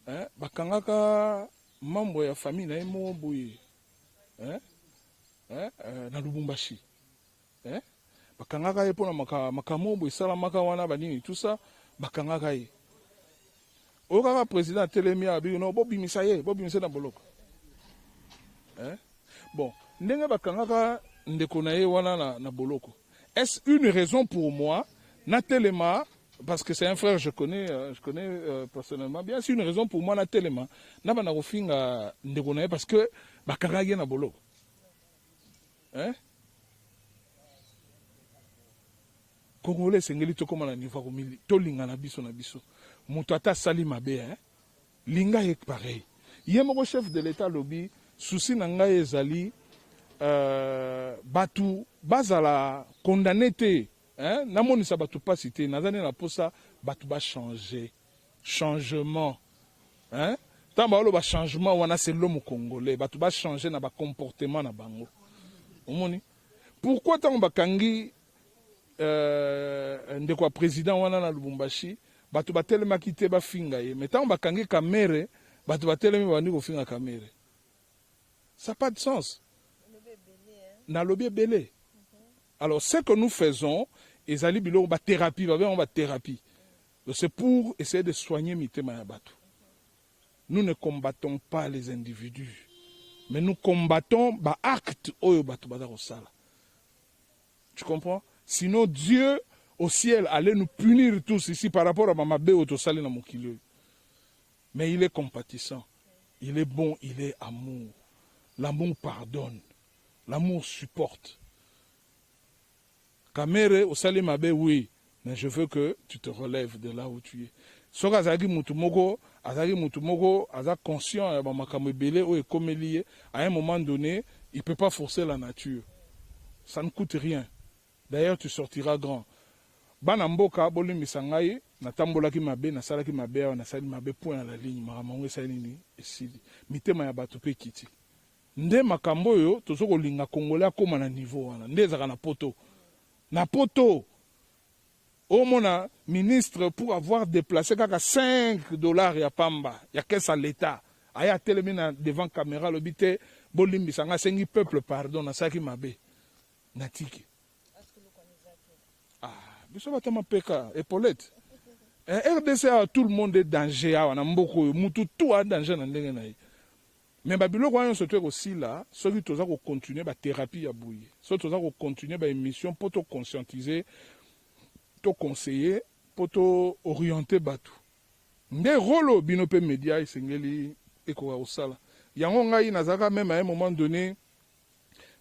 hein, bakangaka membre ya famille na mo boye. Hein? Na Lubumbashi. Hein? Bakangaka ye pona makambo esala maka wana banini tout ça bakangaka ye okaka président telemi abi no bobimisa ye bobimisa na boloko bon ndenge bakangaka ndeko na ye wana na boloko. Est-ce une raison pour moi na telema parce que c'est un frère je connais personnellement bien, c'est une raison pour moi na telema na bana kofinga ndeko na ye parce que bakangaka ye na boloko Congolais sengeli to koma na niveau komili to linga na biso. Mutu ata sali mabe linga est pareil. Yemoko chef de l'état lobby souci na ngai ezali batu bazala condamné te na monisa batu pas cité nazane na posa batu ba changer changement tamba lo ba changement wana c'est l'homme congolais batu ba changer na ba comportement na bango omoni pourquoi tant bakangi ndeko président wana na Lubumbashi batu batelema kite ba finga ye mais tant bakangi kamere batu batelemi bandi ko finga kamere ça n'a pas de sens na lobby belé. Alors ce que nous faisons ezali bilo ba thérapie ba thérapie c'est pour essayer de soigner mitema ya batu. Nous ne combattons pas les individus mais nous combattons ba acte oyo batu bazako sala. Tu comprends? Sinon, Dieu au ciel allait nous punir tous ici par rapport à Mamabé Otosali na Mokilio. Mais il est compatissant, il est bon, il est amour. L'amour pardonne, l'amour supporte. Kamere Osali Mabé, oui, Mais je veux que tu te relèves de là où tu es. Soka azaki mutumoko, aza conscient ya makambo ebele o ekomeli à un moment donné, il peut pas forcer la nature. Ça ne coûte rien. D'ailleurs, tu sortiras grand. Bana mboka bolimbisa ngai natambolaki mabe nasalaki mabe awa nasali mabe point à la ligne makambo esali nini esili mitema ya bato pe kiti nde makambo oyo tozokolinga congolais akoma na niveau wana nde ezaka na poto omona ministre pour avoir déplacé kaka $5 ya pamba ya caisse à l'état aya telemi na devant caméra lobi te bolimbisa ngai asengi peuple pardon nasalaki mabe natiki biso batama peka epolete RDC a tout le monde est danger awa na mboko mutu tout a danger na ndenge na ye mais babiloko wana nyonso toyeko sila soki toza kocontinue bathérapie ya boye soki toza kocontinue baémission mpo toconscientiser toconseiller mpo tooriente bato nde rolo bino mpe média esengeli ekoka kosala yango ngai nazalaka même à un moment donné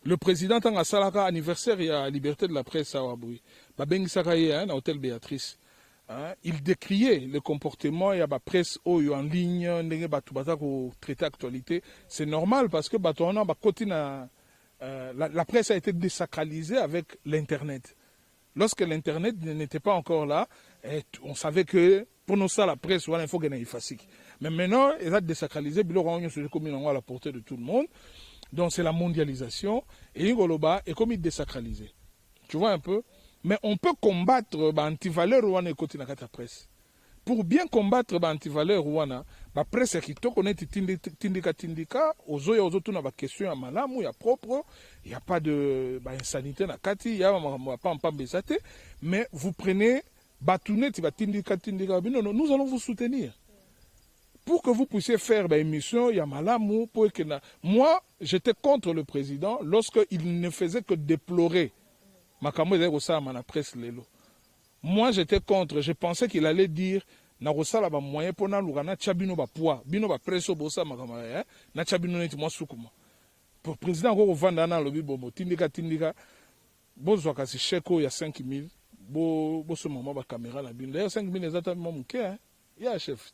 le président ntango asalaka anniversaire ya liberté de la presse awa boye babengisaka ye na hôtel Béatrice. Il décriait le comportement ya ba presse oyo en ligne ndenge bato baza ko traiter actualité. C'est normal parce que bato wana ba koti na la presse a été désacralisée avec l'internet. Lorsque l'internet n'était pas encore là, on savait que pour nous ça la presse voilà il faut qu'elle efface. Mais maintenant, elle a désacralisé biloko wana sur comme à la portée de tout le monde. Donc c'est la mondialisation et Ingoloba est comme désacralisé. Tu vois un peu? Mais on peut combattre l'antivaleur ouana et côté na la presse. Pour bien combattre l'antivaleur ouana, la presse qui te connaît tindika, ozo tuna ba question ya malamu, ya propre, il n'y a pas de insanité na kati, il y a pas besate, mais vous prenez batounet tindika, non, nous allons vous soutenir. Pour que vous puissiez faire une émission, il y a malamu, pour que moi, j'étais contre le président lorsqu'il ne faisait que déplorer. Moi, j'étais contre. Je pensais qu'il allait dire na moyen pour na lugana chabino ba poids, bino ba presso bosa makama na chabino neti moi sukuma. Pour président ko vanda na lobi bombo tindika bozo kasi cheko ya 5000 bo so mama ba caméra la bino. D'ailleurs 5000 ezata momuke ya chef.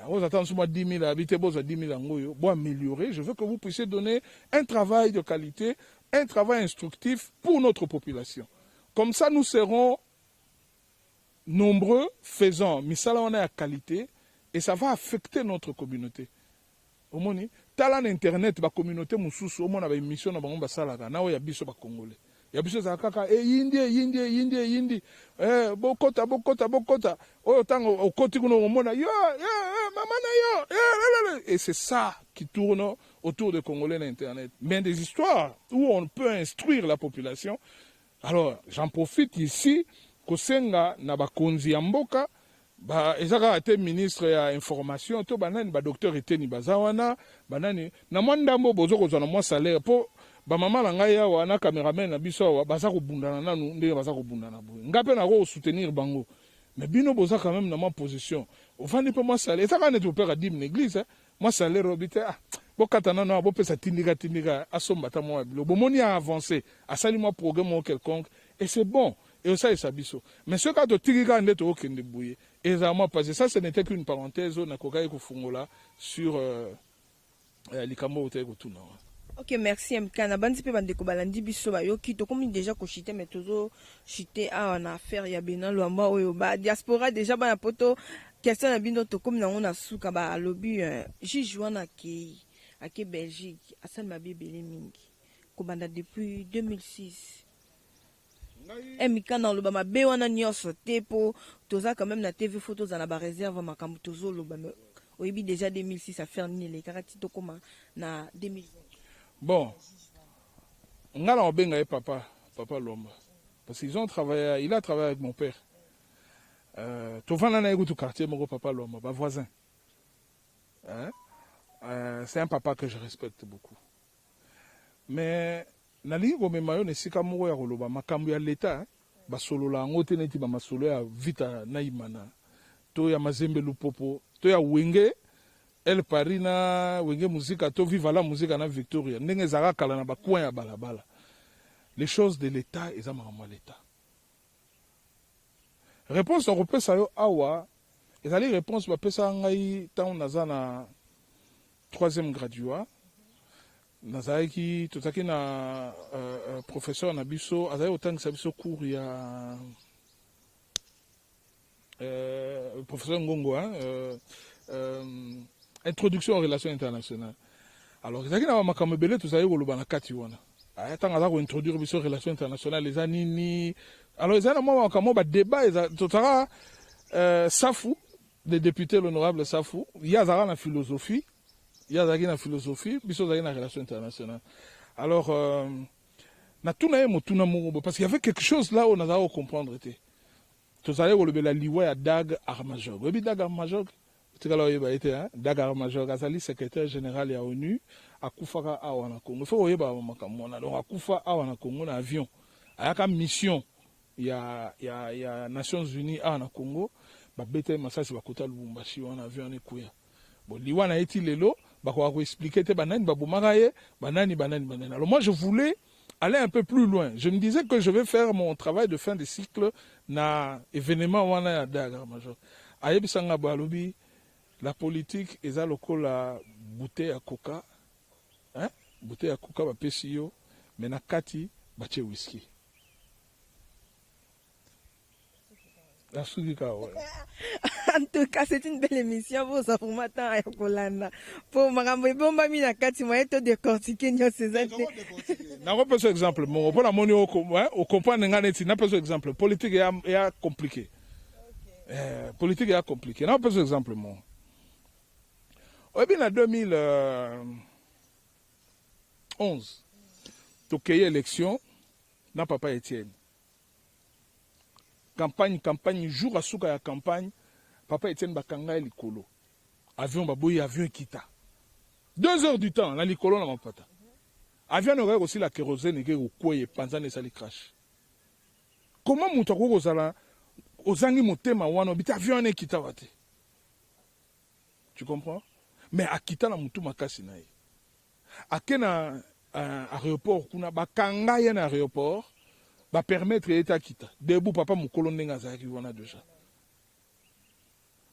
On attend sur moi 10 000 habitants, besoin 10 000 angoyo, bon améliorer. Je veux que vous puissiez donner un travail de qualité, un travail instructif pour notre population. Comme ça, nous serons nombreux, faisant, mais ça là on a la qualité et ça va affecter notre communauté. Au moni, talent internet, la communauté mususu, au moins avec une mission dans le salaga, na o ya biso ba congolais. Ya biso za kaka yindi bokota oyo tango okoti kuno omona yo mama na yo et c'est ça qui tourne autour de Congolais d'internet. Mais des histoires où on peut instruire la population. Alors j'en profite ici kosenga na bakonzi ya mboka ba ezaka ate ministre ya information to banani ba docteur eteni bazawana banani na mwandambo bozo kozana mwa salaire po ba mama na ngai awa na cameraman na biso awa baza kobundana nanu ndenge baza kobundana boye ngape na ko soutenir bango mais bino boza quand même na ma position ofandi pe moi salaire ça quand tu père dim l'église moi salaire robite bokata nano bo pesa tindika asomba ta moi bilo bomoni a avancer asali moi programme quelconque et c'est bon et ça est biso mais ce cas de tirika ndeto okende bouye exactement parce que ça ce n'était qu'une parenthèse na kokai ko fungola sur likambo ote ko tuna. Ok, merci Mkana. Bandi pe bande ko balandi biso ba yoki to comme déjà ko chité mais tozo chité a en affaire ya bena lwamba oyo ba diaspora déjà ba poto question na bindo to comme na ona suka ba lobby jijuana ki ake Belgique asal mabebele mingi ko banda depuis 2006. Mkana loba mabe wana nyoso te po toza quand même na TV photos za na ba réserve makambo tozo loba oyebi déjà 2006 affaire ni les karati to koma na 2020. Bon, on a benga papa Lomba. Parce qu'ils ont travaillé, il a travaillé avec mon père. Tovana na tout quartier, mon papa Lomba, ma voisin. C'est un papa que je respecte beaucoup. Mais nali ko me mayo ne sika mo ya koloba makambo ya l'État, ba solo la ngote neti ba masolo ya vita na imana. To ya mazembe lupopo, to ya wenge El Parina, wenge musique, to viva la musique na Victoria. Ndenge zaka kala na ba coin ya balabala. Les choses de l'État, ils ont vraiment l'État. réponse on repose ça yo awa et allez réponse ba pesa ngai tant naza na 3e graduat nazaki totaki na professeur na biso azali otangisa biso cours ya professeur Ngongo introduction aux relations internationales. Alors ezaki na makambo ebele tozali koloba na kati wana atanga za ko introduire biso relations internationales les anini. Alors ezali na mwa makambo ba débat totaka Safou des députés l'honorable Safou yazara na philosophie yazaki na philosophie biso zaki na relations internationales. Alors na tuna motuna moko parce qu'il y avait quelque chose là où on a comprendre était tozali kolobela liwa ya Dag Armajog. Obi Dag Armajog Dag Armajog azali secrétaire général ya ONU akufaka awa na Congo. Faut oyeba makambo na donc akufa awa na Congo na avion. Ayaka mission ya Nations Unies awa na Congo ba bete masasi bakota Lubumbashi wana avion ekuya. Bon liwa na eti lelo bako ko expliquer te banani babomaka ye banani. Alors moi je voulais aller un peu plus loin. Je me disais que je vais faire mon travail de fin de cycle na événement wana ya Dag Armajog. Ayebisanga balobi la politique eza lokola bouteille à coca, hein? Bouteille à coca ba pesi yo, mais na kati ba che whisky. La soukika ouais. En tout cas, c'est une belle émission pour ça pour matin à Kolanda. Pour makambo bomba mi na kati moyen to décortiquer nyo ces années. Na ko pese exemple mon pour la moni au comprendre ngane na pese exemple politique est compliqué. Politique est compliqué. Na pese exemple mon. Au bien en 2011 to keye élection na papa Étienne. Campagne jour à souka ya campagne papa Étienne bakanga likolo avion baboyi avion kita 2 heures du temps na likolo na mapata avion aurait aussi la kérosène ke koye panzane sali crash. Comment mutu ko kozala ozangi motema wana bita avion ne kita wate, tu comprends? Mais akita na mutu makasi na ye akena aéroport kuna bakanga ye na aéroport va permettre état kita debout papa mukolo ndenga zaki wana déjà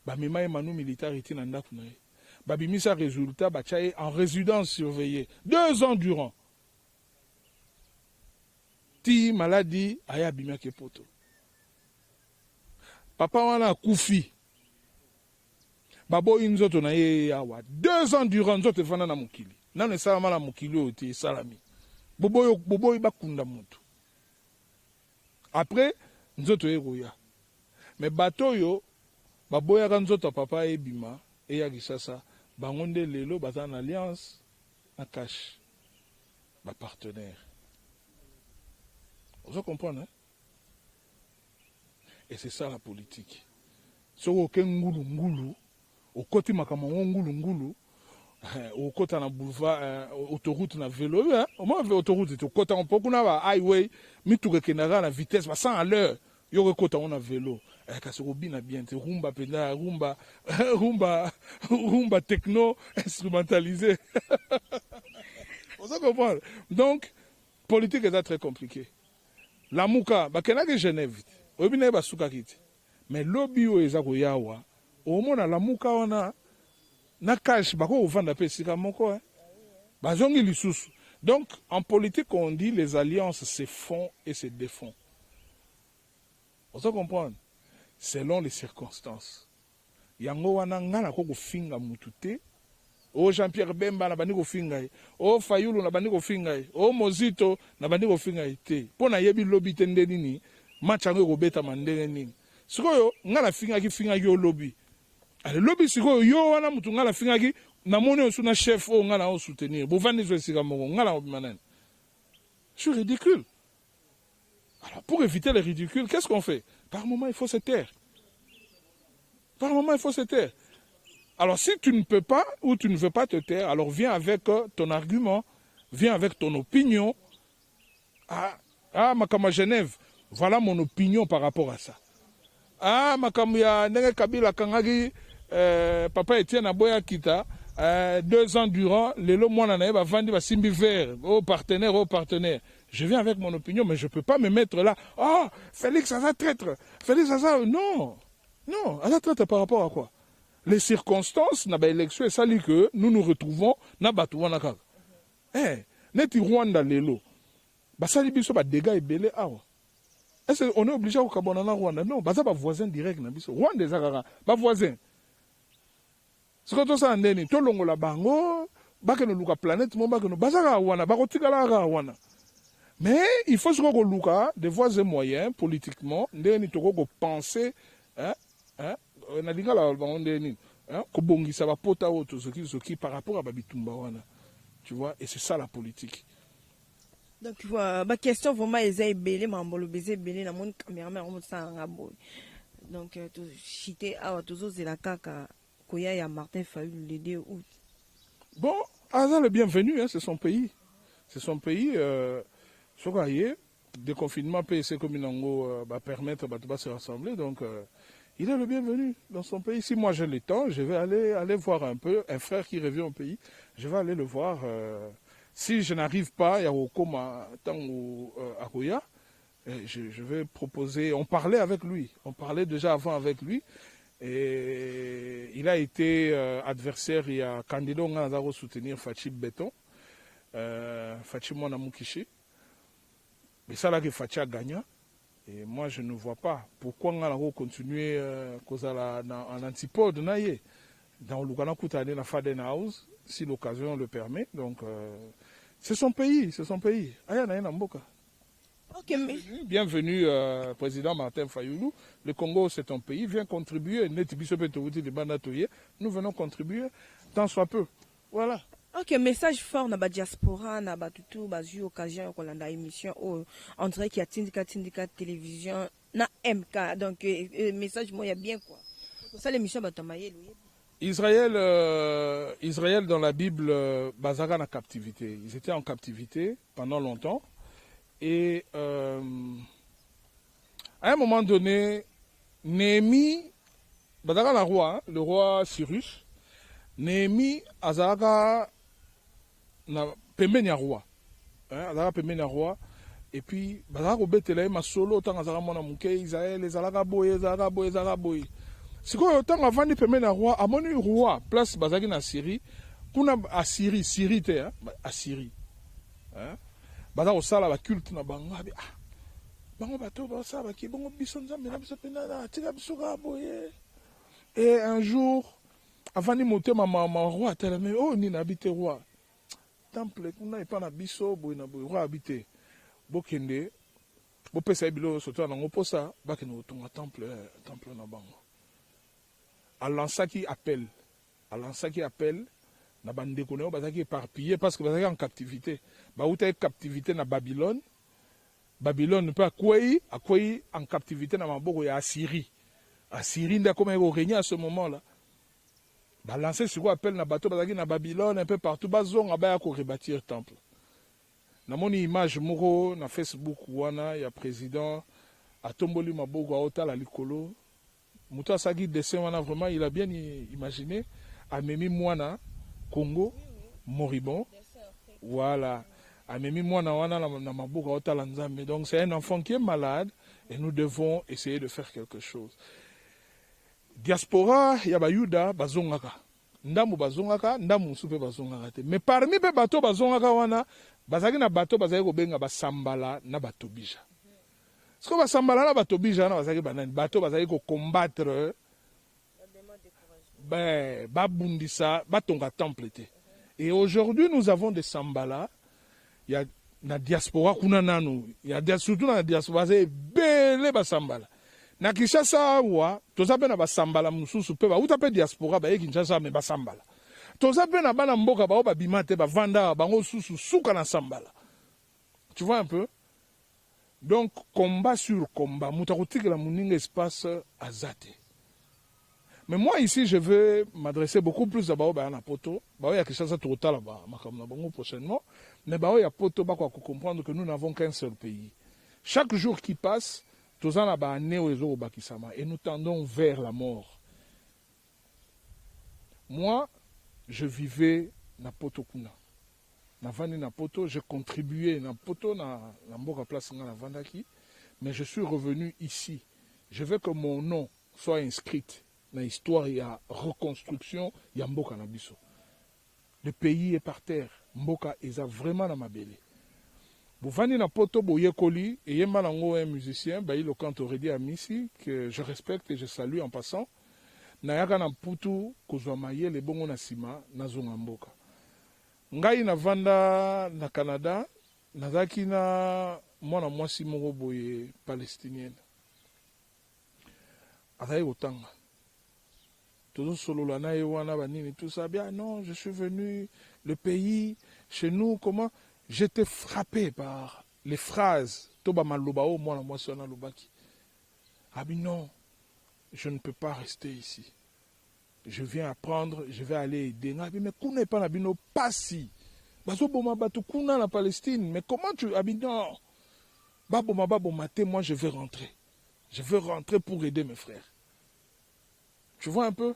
ba mema emanu militaire itina ndaku na ye ba bimisa résultat ba chaye en résidence surveillée 2 ans durant ti maladie aya bimia ke poto papa wana kufi babo inzoto na ye yawa 2 ans durant nzoto fana na mukili nanu salama na mukili oti salami bobo bakunda mutu. Après, nous autres héroïa. Mais bateau yo, baboya nzoto papa et bima, et yagisasa, bangonde lelo, batan alliance, na cash, ba partenaire. Vous comprenez, hein? Et c'est ça la politique. Si vous avez ngulu, au côté makamango ngulu, au côté na boulevard, autoroute na vélo, au moins autoroute, au côté on peut qu'on a highway, mi tout kenara na vitesse, 100 à l'heure, yo au côté on a vélo, kasi robina bien, rumba pena, rumba techno instrumentalisé. Vous comprenez? Donc, politique est très compliqué. La mouka, ba kenage Genève, obine ba suka kiti, mais lobby o ezako yawa, au moins la mouka wana na cash bako vanda pe sika moko hein bazongi lisusu. Donc en politique on dit les alliances se font et se défont. On se comprend selon les circonstances. Yango wana ngana ko finga mutute o Jean-Pierre Bemba na bandi ko finga o Fayulu na bandi ko finga o Mozito na bandi ko finga te pona yebi lobby tende nini match ngo ko beta mandenge nini sikoyo ngana finga ki o lobby. Le lobby siko yo wana mutu ngala fingaki na moni osuna chef o ngala o soutenir bovandi zo sika mongo ngala obimanen. C'est ridicule. Alors pour éviter le ridicule, qu'est-ce qu'on fait? Par moment il faut se taire. Par moment il faut se taire. Alors si tu ne peux pas ou tu ne veux pas te taire, alors viens avec ton argument, viens avec ton opinion. Makama Genève, voilà mon opinion par rapport à ça. Makama ya ndenge Kabila kangaki papa Etienne Aboya Kita 2 ans durant, lelo mwana na ba vandi ba simbi vert au partenaire. Je viens avec mon opinion, mais je ne peux pas me mettre là. Oh, Félix Aza traître. Félix Aza, non. Non, Aza traître par rapport à quoi? Les circonstances, dans l'élection, et ça dit que nous nous retrouvons dans Batouana Kaka. Eh, neti Rwanda lelo. Ça dit que les dégâts sont belés. Est-ce qu'on est obligé à Kabonana Rwanda? Non, c'est pas voisin direct. Rwanda est pas voisin. Ce que tu as dit, tu as dit, bango, bakeno luka planète, mon bakeno, bazara wana, bakotikala wana. Mais il faut que luka des voies et moyens politiquement, ndeni toko penser, na linga la bango ndeni, ko bongisa ba pota auto ce qui par rapport à babitumba wana. Tu vois, et c'est ça la politique. Donc voilà, ma question vraiment est belé, mambolo baiser belé na mon caméraman on ça ngabo. Donc tu chité à tous c'est la kaka koya ya Martin Fayulu le 2 août. Bon, Aza le bienvenu, hein, c'est son pays. C'est son pays. Ce qu'on a déconfinement PSC Kominango va permettre de se rassembler. Donc, il est le bienvenu dans son pays. Si moi j'ai le temps, je vais aller voir un peu un frère qui revient au pays. Je vais aller le voir. Si je n'arrive pas, il y a au Koma Tango Akoya, je vais proposer. On parlait avec lui. On parlait déjà avant avec lui. Et il a été adversaire, il y a candidat à soutenir Fachi Béton, Fachi Monamukishi. Mais ça là que Fachi a gagné. Et moi je ne vois pas pourquoi on a continué en antipode dans le Ghana Koutane na Faden House, si l'occasion le permet. Donc c'est son pays, c'est son pays. Ayana Mboka. Okay, bienvenue, président Martin Fayulu. Le Congo, c'est un pays, vient contribuer. Nous venons contribuer, tant soit peu. Voilà. Ok, message fort na ba diaspora, na ba tutu, ba ju occasion qu'on a émission on dirait qu'il y a Tindika télévision, na MK. Donc, message, moi, il y a bien quoi. Pour ça, l'émission, bah, Israël, dans la Bible, Bazara na captivité. Ils étaient en captivité pendant longtemps. Et à un moment donné, Néhémie, le roi Cyrus, Néhémie Azara na pembeni roi, Azara pembeni roi, et puis Bazara obetela ma solo tant Azara mona muke Israël ezalaka boye. Siko tant avant de pembeni roi, amoni roi place Bazaki na Syrie, kuna Assyrie, Syrie te, Assyrie, baza osala ba culte na bango bango bato basala ki bango biso nzambe na biso pena tika biso ka boye. Et un jour avant ni motema ma roi teleme oh ni na habité roi temple kuna epa na biso boye na boye roi habité bokende bopesa bilo soto na ngo posa bakene otonga temple na bango. Alansaki appel na bandeko na bazaki éparpillé parce que bazaki en captivité. Baouta captivité na Babylone. Babylone ne peut accueillir en captivité na maboko ya Assyrie. Assyrie n'a comme régné à ce moment-là. Balancer sur quoi appel na bateau bazaki na Babylone un peu partout bazon abaya ko rebâtir temple. Na moni image moko na Facebook wana ya président atomboli maboko aota la likolo. Muta sagi dessin wana vraiment il a bien imaginé amemi mwana Congo, moribond, voilà. Donc c'est un enfant qui est malade et nous devons essayer de faire quelque chose. Diaspora, il y a Bayuda, Bazongaka. Ndamu Bazongaka, Ndamu Soupe Bazongaka. Mais parmi les bateaux Bazongaka, wana, Bazagi na bateau Bazagi Benga Basambala na Batobija. Ce que Basambala na Batobija, Bazagi Banan, bateau Bazagi combattre. Babundisa, batonga temple. Et aujourd'hui, nous avons des sambala. Il y a na diaspora kuna nanu. Il y a surtout dans la diaspora, c'est belle basambala. Na Kinshasa wa, tozabe na basambala mususu pe ba utape diaspora ba Kinshasa me basambala. Tozabe na bana mboka ba bimate ba vanda bango susu suka na sambala. Tu vois un peu? Donc combat sur combat, mutakotika la muninga espace azate. Mais moi, ici, je vais m'adresser beaucoup plus à Baoba Poto. Il y a quelque chose à total prochainement. Mais il y a Poto pour comprendre que nous n'avons qu'un seul pays. Chaque jour qui passe, et nous tendons vers la mort. Moi, je vivais na Poto Kuna. Navandi na poto, j'ai contribué na poto na mboka place nga na vandaki, mais je suis revenu ici. Je veux que mon nom soit inscrit dans l'histoire, il y a reconstruction, il y a mboka na biso. Le pays est par terre, mboka eza vraiment na mabele. Bouvani na poto boyekoli, et yemba nango un musicien, Baïlo Kant aurait dit à Missy, que je respecte et je salue en passant. Nayaka na putu kozwa mayele bongo na sima nazonga mboka. Ngai na vanda na Canada, nazaki na mwana mwasi moko boye palestinienne. Azali kotanga. Tozo solola na ye wana banini tout ça bien. Non, je suis venu le pays chez nous comment j'étais frappé par les phrases toba maloba o mwana mwasi wana lobaki. Ah bien non, je ne peux pas rester ici. Je viens apprendre, je vais aller aider. Mais kuna pas na bino pasi. Bazo boma batu kuna na Palestine. Mais comment tu habites non? Baboma babomate, moi je vais rentrer. Je veux rentrer pour aider mes frères. Tu vois un peu?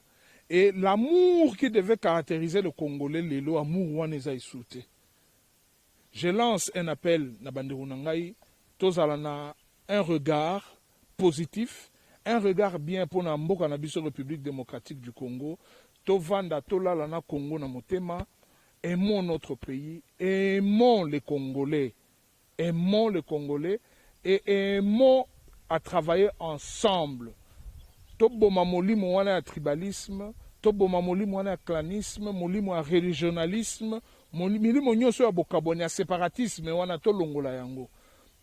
Et l'amour qui devait caractériser le Congolais, l'élo, amour waneza isouté. Je lance un appel na bandeko nangai, tozalana un regard positif. Un regard bien pour la République démocratique du Congo. Tovanda tola lana Congo na motema. Aimons notre pays. Aimons les Congolais. Aimons les Congolais. Et aimons à travailler ensemble. Toboma molimo wana ya tribalisme. Toboma molimo wana ya clanisme. Molimo ya régionalisme. Molimo nyoso ya bokaboni ya séparatisme wana tolongola yango.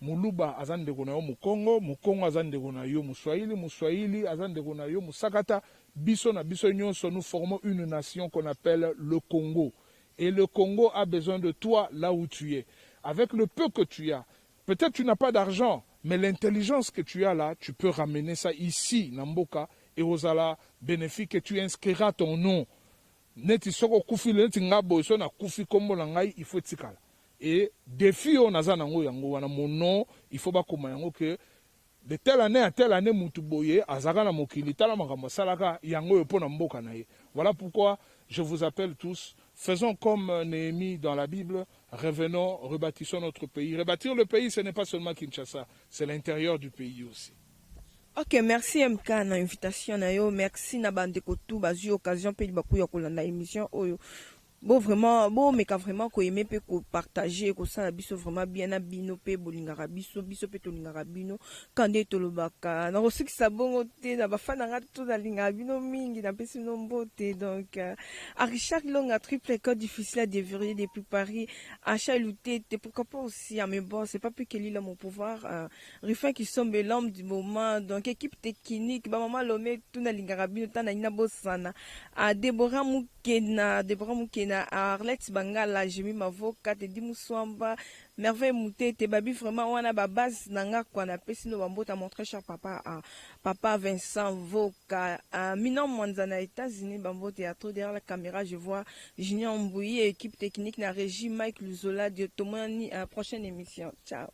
Muluba azandeko na yo Mukongo, Mukongo azandeko na yo Muswahili, Muswahili azandeko na yo Musakata, biso na biso nyonso, nous formons une nation qu'on appelle le Congo. Et le Congo a besoin de toi là où tu es. Avec le peu que tu as, peut-être tu n'as pas d'argent, mais l'intelligence que tu as là, tu peux ramener ça ici, Namboka, et Ozala bénéfique, et tu inscriras ton nom. Neti soko kufi, neti ngabo, so na kufi kombo langai, il faut tikala. Et défi on a zanango yango wana mon nom il faut pas koma yango que de telle année à telle année mutuboye azaka na mokili tala makambo salaka yango yo pona mboka na ye. Voilà pourquoi je vous appelle tous, faisons comme Néhémie dans la Bible, revenons, rebâtissons notre pays. Rebâtir le pays, ce n'est pas seulement Kinshasa, c'est l'intérieur du pays aussi. Ok, merci MK na invitation na yo, merci na bandeko tout bazu occasion pe bakuya kolanda émission oyo. Bon vraiment bon mais vraiment ko aimer pe ko partager ko ça biso vraiment bien na bino pe bolingaka biso biso pe to lingaka bino kande to lobaka na ko ça bongo te na bafana nga to na lingaka bino mingi na pesi no mbote donc à Richard Longa triple code difficile à déverrouiller depuis Paris à chaluter pourquoi pas aussi mais bon c'est pas plus qu'il est mon pouvoir Rifin qui sombe l'homme du moment donc équipe technique ba maman lomé to na lingaka bino tana ina bosana à Deborah Mukena na Arlette Bangala Jimi Mavoka te di Muswamba merveille mouté te babi vraiment wana ba base nanga kwa na pesi no bambota mon très cher papa Vincent Voka Minon Mwanzana États-Unis bambo théâtre derrière la caméra je vois Junior Mbouyi équipe technique na régie Mike Luzola de Tomani à prochaine émission ciao.